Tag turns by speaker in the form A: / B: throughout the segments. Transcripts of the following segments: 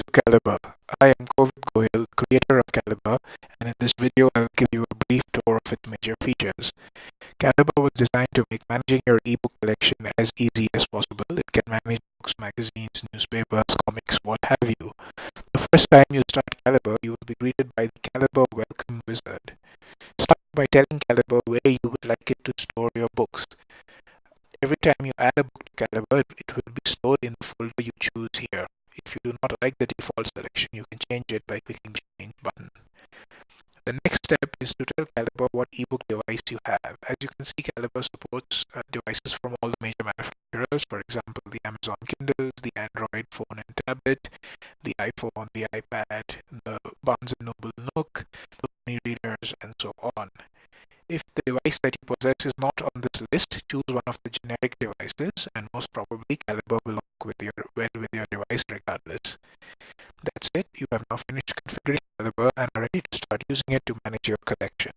A: Calibre. I am Kovid Goyal, creator of Calibre, and in this video I will give you a brief tour of its major features. Calibre was designed to make managing your ebook collection as easy as possible. It can manage books, magazines, newspapers, comics, what have you. The first time you start Calibre, you will be greeted by the Calibre welcome wizard. Start by telling Calibre where you would like it to store your books. Every time you add a book to Calibre, it will be stored in the folder you choose here. If you do not like the default selection, you can change it by clicking the Change button. The next step is to tell Calibre what ebook device you have. As you can see, Calibre supports devices from all the major manufacturers, for example, the Amazon Kindles, the Android phone and tablet, the iPhone, the iPad, the Barnes & Noble Nook, the e-readers, and so on. If the device that you possess is not on this list, choose one of the generic devices, and most probably Calibre will work well with your device regardless. That's it. You have now finished configuring Calibre and are ready to start using it to manage your collection.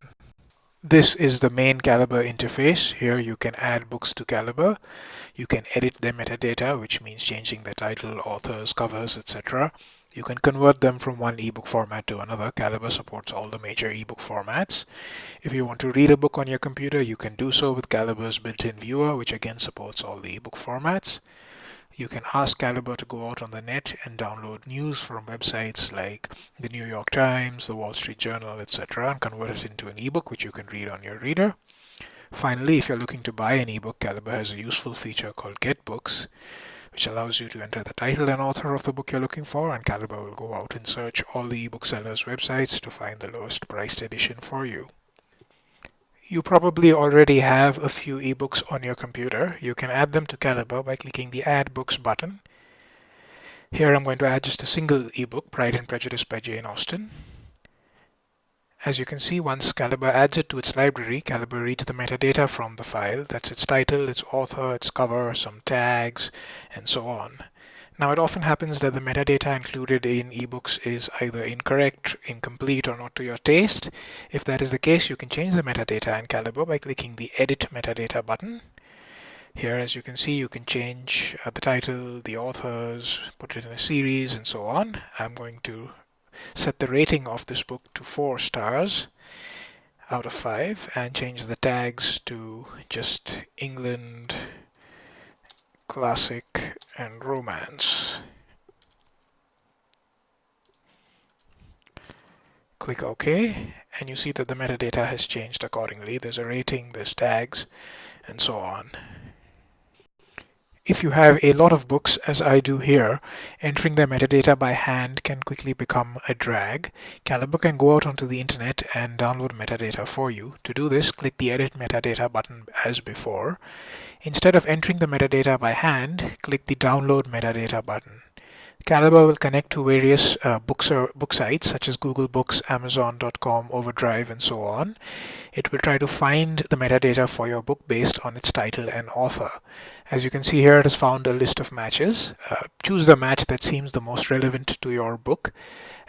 A: This is the main Calibre interface. Here you can add books to Calibre. You can edit their metadata, which means changing the title, authors, covers, etc. You can convert them from one ebook format to another. Calibre supports all the major ebook formats. If you want to read a book on your computer, you can do so with Calibre's built-in viewer, which again supports all the ebook formats. You can ask Calibre to go out on the net and download news from websites like the New York Times, the Wall Street Journal, etc., and convert it into an ebook which you can read on your reader. Finally, if you're looking to buy an ebook, Calibre has a useful feature called Get Books, which allows you to enter the title and author of the book you're looking for, and Calibre will go out and search all the ebook sellers' websites to find the lowest priced edition for you. You probably already have a few ebooks on your computer. You can add them to Calibre by clicking the Add Books button. Here I'm going to add just a single ebook, Pride and Prejudice by Jane Austen. As you can see, once Calibre adds it to its library, Calibre reads the metadata from the file. That's its title, its author, its cover, some tags, and so on. Now, it often happens that the metadata included in ebooks is either incorrect, incomplete, or not to your taste. If that is the case, you can change the metadata in Calibre by clicking the Edit Metadata button. Here, as you can see, you can change the title, the authors, put it in a series, and so on. I'm going to set the rating of this book to 4 stars out of 5 and change the tags to just England, classic, and romance. Click OK, and you see that the metadata has changed accordingly. There's a rating, there's tags, and so on. If you have a lot of books, as I do here, entering their metadata by hand can quickly become a drag. Calibre can go out onto the internet and download metadata for you. To do this, click the Edit Metadata button as before. Instead of entering the metadata by hand, click the Download Metadata button. Calibre will connect to various book sites such as Google Books, Amazon.com, Overdrive, and so on. It will try to find the metadata for your book based on its title and author. As you can see here, it has found a list of matches. Choose the match that seems the most relevant to your book.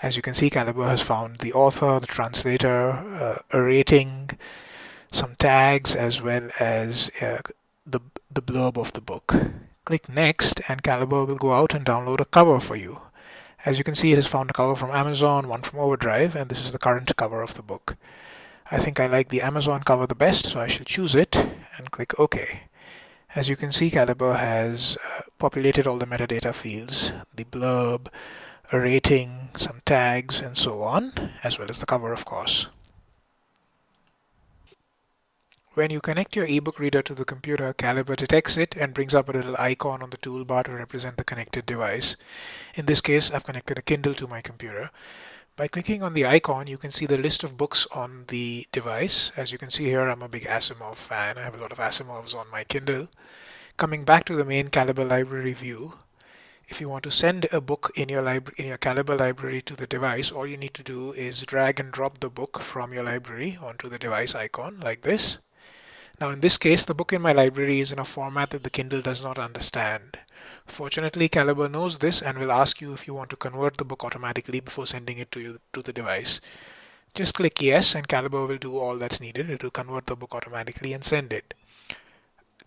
A: As you can see, Calibre has found the author, the translator, a rating, some tags, as well as the blurb of the book. Click Next, and Calibre will go out and download a cover for you. As you can see, it has found a cover from Amazon, one from Overdrive, and this is the current cover of the book. I think I like the Amazon cover the best, so I shall choose it and click OK. As you can see, Calibre has populated all the metadata fields, the blurb, a rating, some tags, and so on, as well as the cover, of course. When you connect your ebook reader to the computer, Calibre detects it and brings up a little icon on the toolbar to represent the connected device. In this case, I've connected a Kindle to my computer. By clicking on the icon, you can see the list of books on the device. As you can see here, I'm a big Asimov fan. I have a lot of Asimovs on my Kindle. Coming back to the main Calibre library view, if you want to send a book in your Calibre library to the device, all you need to do is drag and drop the book from your library onto the device icon like this. Now, in this case, the book in my library is in a format that the Kindle does not understand. Fortunately, Calibre knows this and will ask you if you want to convert the book automatically before sending it to the device. Just click Yes, and Calibre will do all that's needed. It will convert the book automatically and send it.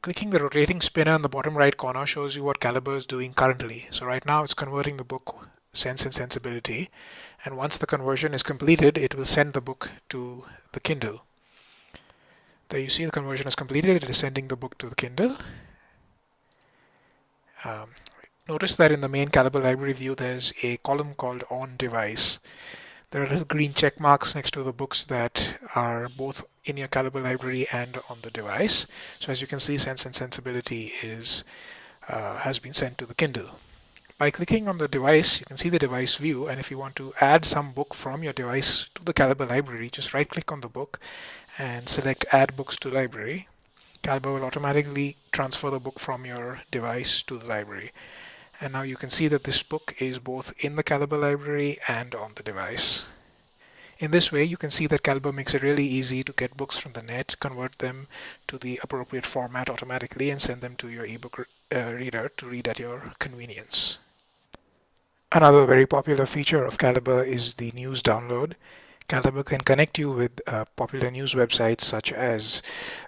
A: Clicking the rotating spinner in the bottom right corner shows you what Calibre is doing currently. So right now, it's converting the book Sense and Sensibility, and once the conversion is completed, it will send the book to the Kindle. There you see the conversion is completed. It is sending the book to the Kindle. Notice that in the main Calibre library view, there's a column called On Device. There are little green check marks next to the books that are both in your Calibre library and on the device. So as you can see, Sense and Sensibility has been sent to the Kindle. By clicking on the device, you can see the device view, and if you want to add some book from your device to the Calibre library, just right click on the book and select Add Books to Library. Calibre will automatically transfer the book from your device to the library. And now you can see that this book is both in the Calibre library and on the device. In this way, you can see that Calibre makes it really easy to get books from the net, convert them to the appropriate format automatically, and send them to your ebook reader to read at your convenience. Another very popular feature of Calibre is the news download. Calibre can connect you with popular news websites such as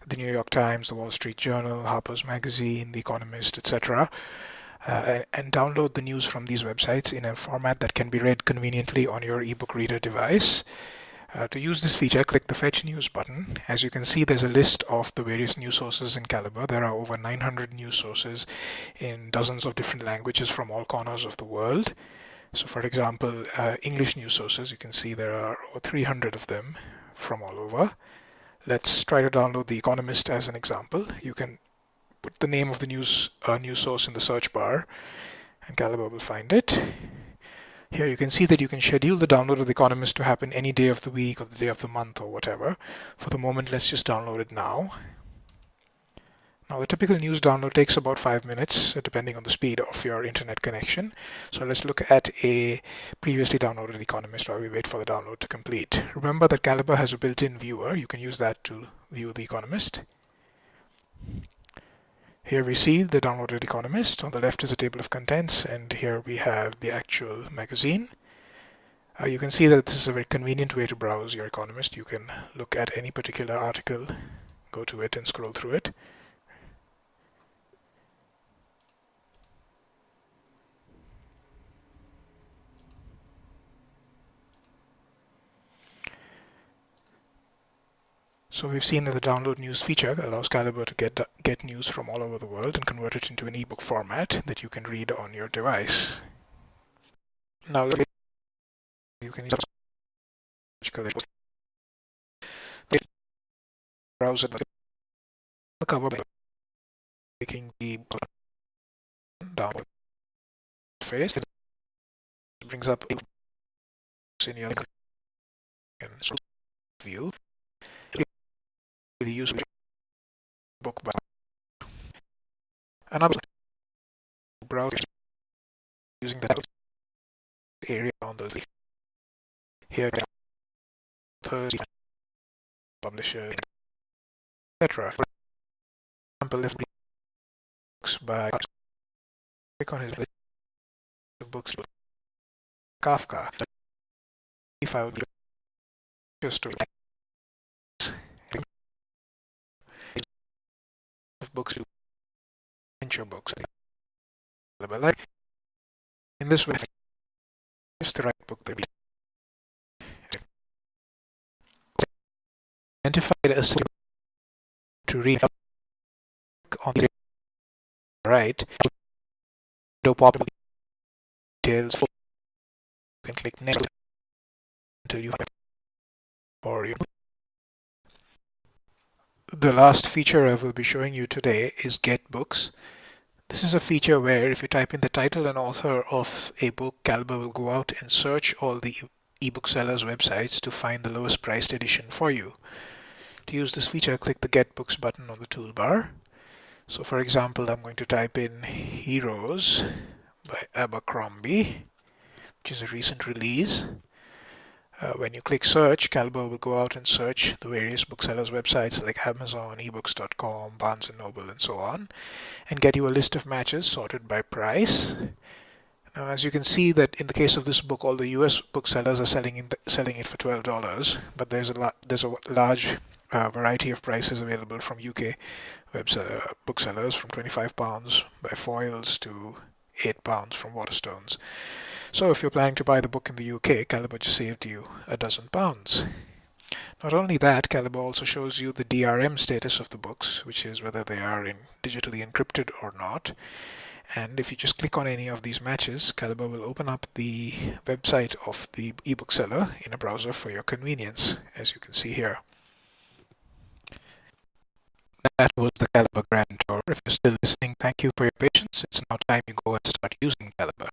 A: the New York Times, the Wall Street Journal, Harper's Magazine, The Economist, etc. And download the news from these websites in a format that can be read conveniently on your ebook reader device. To use this feature, click the Fetch News button. As you can see, there's a list of the various news sources in Calibre. There are over 900 news sources in dozens of different languages from all corners of the world. So for example, English news sources, you can see there are over 300 of them from all over. Let's try to download The Economist as an example. You can put the name of the news source in the search bar, and Calibre will find it. Here you can see that you can schedule the download of The Economist to happen any day of the week or the day of the month or whatever. For the moment, let's just download it now. Now, the typical news download takes about 5 minutes, depending on the speed of your internet connection. So let's look at a previously downloaded The Economist while we wait for the download to complete. Remember that Calibre has a built-in viewer. You can use that to view The Economist. Here we see the downloaded Economist. On the left is a table of contents, and here we have the actual magazine. You can see that this is a very convenient way to browse your Economist. You can look at any particular article, go to it, and scroll through it. So we've seen that the download news feature allows Calibre to get news from all over the world and convert it into an ebook format that you can read on your device. Now you can use browser the cover by clicking the download face. It brings up in your view. The use book by another browser using that area on the here authors, publisher, etc. For example, if books by click on his list of books Kafka, if I would just to books to venture books. In this way, just the right book that we identified as to read on the right, no pop details. You can click next until you have or you. The last feature I will be showing you today is Get Books. This is a feature where if you type in the title and author of a book, Calibre will go out and search all the ebook sellers' websites to find the lowest priced edition for you. To use this feature, click the Get Books button on the toolbar. So for example, I'm going to type in Heroes by Abercrombie, which is a recent release. When you click search, Calibre will go out and search the various booksellers' websites like Amazon, ebooks.com, Barnes & Noble, and so on, and get you a list of matches sorted by price. Now, as you can see that in the case of this book, all the US booksellers are selling it for $12, but there's a large variety of prices available from UK booksellers, from £25 by Foyles to £8 from Waterstones. So if you're planning to buy the book in the UK, Calibre just saved you £12. Not only that, Calibre also shows you the DRM status of the books, which is whether they are digitally encrypted or not. And if you just click on any of these matches, Calibre will open up the website of the ebook seller in a browser for your convenience, as you can see here. That was the Calibre Grand Tour. If you're still listening, thank you for your patience. It's now time you go and start using Calibre.